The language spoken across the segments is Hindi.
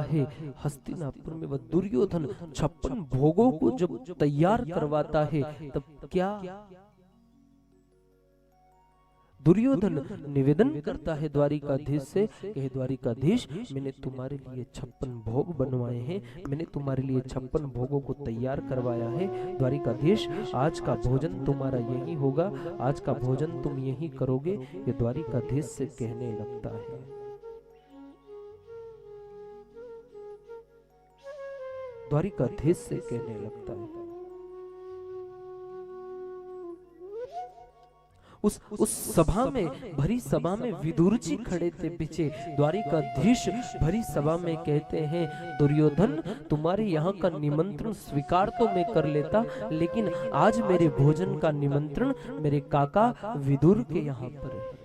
है हस्तिनापुर में। वह दुर्योधन 56 भोगों को जब तैयार करवाता है तब क्या दुर्योधन निवेदन करता है द्वारिकाधीश से कि हे द्वारिकाधीश, मैंने तुम्हारे लिए 56 भोग बनवाए हैं, मैंने तुम्हारे लिए 56 भोगों को तैयार करवाया है। द्वारिकाधीश, आज का भोजन तुम्हारा यही होगा, आज का भोजन तुम यही करोगे। ये द्वारिकाधीश से कहने लगता है। द्वारिकाधीश से कहने लगता है। उस सभा में, भरी सभा में विदुर जी खड़े थे पीछे। द्वारिकाधीश भरी सभा में कहते हैं, दुर्योधन, तुम्हारे यहाँ का निमंत्रण स्वीकार तो मैं कर लेता, लेकिन आज मेरे भोजन का निमंत्रण मेरे काका विदुर के यहाँ पर है।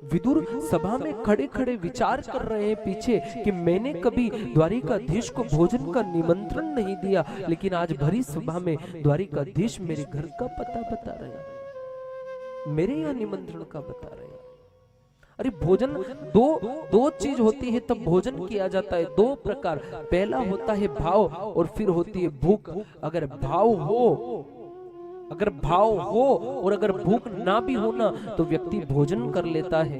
विदुर सभा में खड़े खड़े विचार कर रहे हैं पीछे कि मैंने कभी द्वारिकाधीश को भोजन का निमंत्रण नहीं दिया, लेकिन आज भरी सभा में द्वारिकाधीश मेरे घर का पता बता रहे हैं, मेरे यहाँ निमंत्रण का बता रहे हैं। अरे भोजन दो चीज होती है तब भोजन किया जाता है, 2 प्रकार। पहला होता है भाव और फिर होती है भूख। अगर भाव हो और अगर भूख ना भी हो ना तो व्यक्ति भोजन कर लेता है,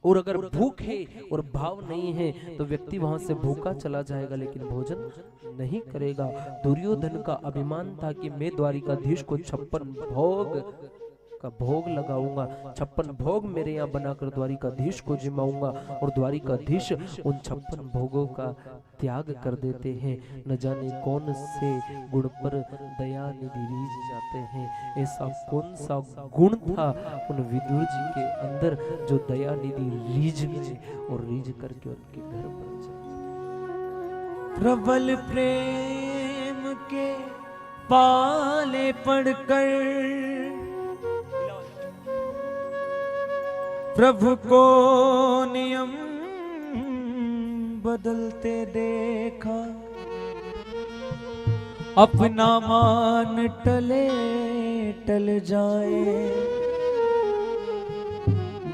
और अगर भूख है और भाव नहीं है तो व्यक्ति वहां से भूखा चला जाएगा, लेकिन भोजन नहीं करेगा। दुर्योधन का अभिमान था कि मैं द्वारिकाधीश को 56 भोग का भोग लगाऊंगा, 56 भोग मेरे यहाँ बनाकर द्वारिकाधीश को जिमाऊंगा, और द्वारिकाधीश उन 56 भोगों का त्याग कर देते हैं। न जाने कौन से गुण पर दया निधि रीझ जाते हैं। ऐसा कौन सा गुण था उन विदुर जी के अंदर जो दया निधि रीझ गए और रीझ करके उनके घर पर चले। प्रबल प्रेम के पाले पड़कर प्रभु को नियम बदलते देखा, अपना मान टले टल जाए,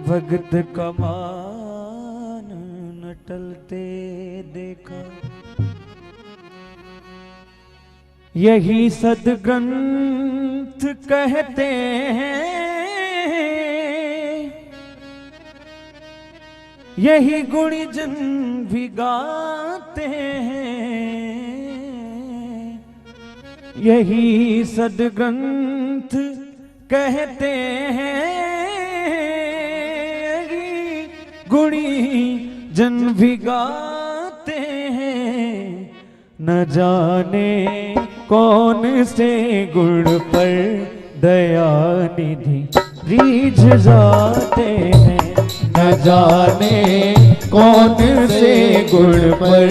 भगत का मान न टलते देखा। यही सदग्रंथ कहते हैं, यही गुणी जन भी गाते हैं, यही सदग्रंथ कहते हैं, यही गुणी जन भी गाते हैं। न जाने कौन से गुण पर दया निधि रीझ जाते हैं, न जाने कौन से गुण पर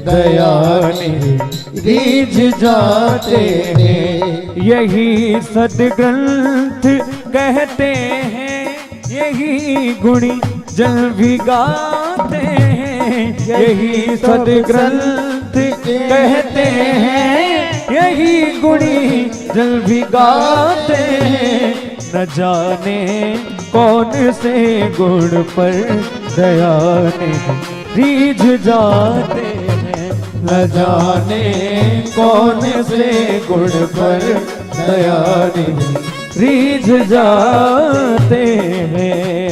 दया निधि रीझ जाते हैं। यही सदग्रंथ कहते हैं, यही गुणी जन भी गाते हैं, यही सदग्रंथ कहते हैं, यही गुणी जन भी गाते हैं। न जाने कौन से गुण पर दया निधि रीझ जाते हैं, न जाने कौन से गुण पर दया निधि रीझ जाते हैं।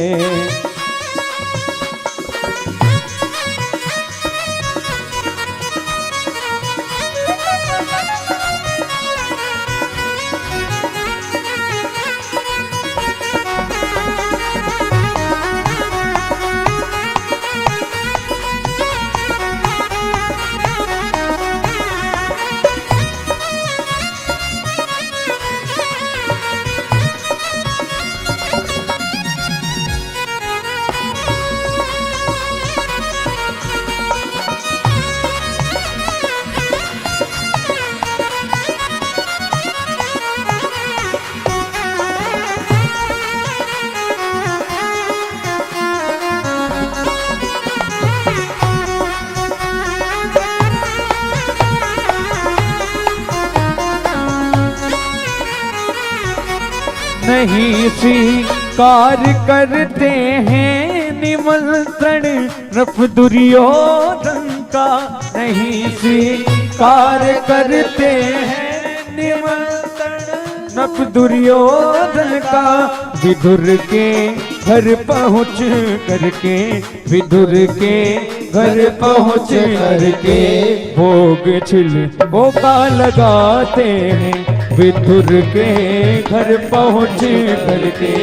नहीं स्वीकार करते हैं निमंत्रण नप दुर्योधन का नहीं स्वीकार करते हैं निमंत्रण नप दुर्योधन का। विदुर के घर पहुँच करके विदुर के घर पहुँच करके भोग छिलकों का लगाते हैं। विदुर के घर पहुँच करके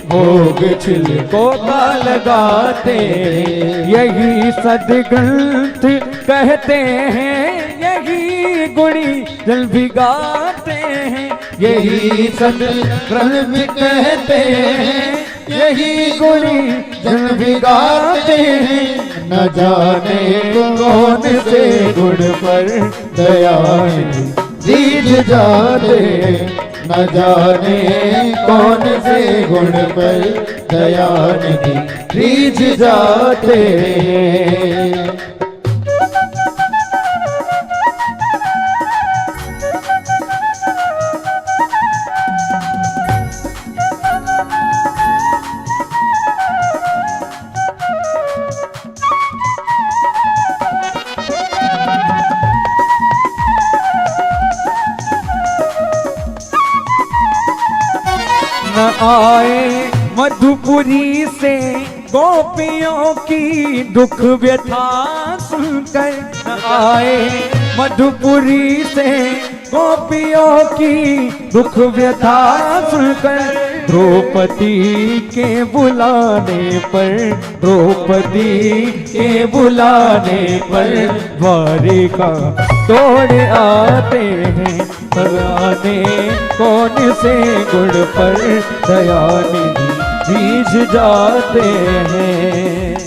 भोग छिलकों का लगाते हैं। यही सदग्रंथ कहते हैं, यही गुणी जल भिगाते हैं। यही सदग्रंथ कहते हैं, यही गुणी जल भिगाते हैं। न जाने कौन से गुण पर दया दीज जाते, न जाने कौन से गुण पर दया दीज जाते। न आए मधुपुरी से गोपियों की दुख व्यथा सुनकर, न आए मधुपुरी से गोपियों की दुख व्यथा सुनकर। द्रौपदी के बुलाने पर, द्रौपदी के बुलाने पर द्वारिका दौड़ आते हैं। जाने कौन से गुण पर दया दीज जाते हैं।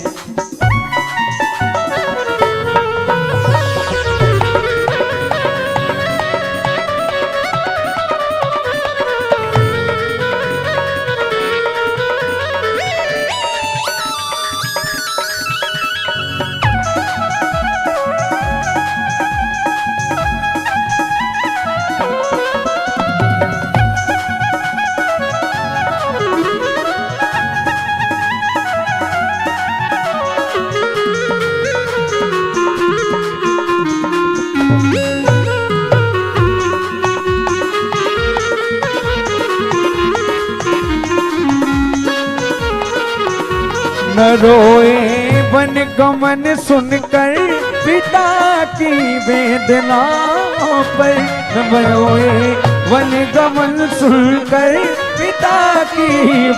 न रोए वन गमन सुनकर पिता की वेदनाओं पर, न रोए वन गमन सुनकर पिता की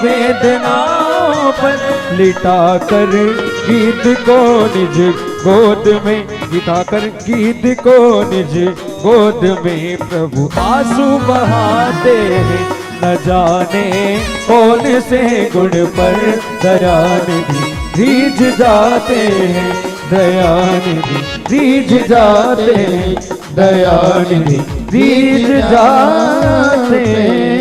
वेदनाओं पर। लिटा कर गीत को निज गोद में, लिटा कर गीत को निज गोद में प्रभु आंसू बहाते हैं। न जाने कौन से गुण पर दयानिधि रीझ जाते हैं, दयानिधि रीझ जाते हैं, दयानिधि रीझ जाते हैं।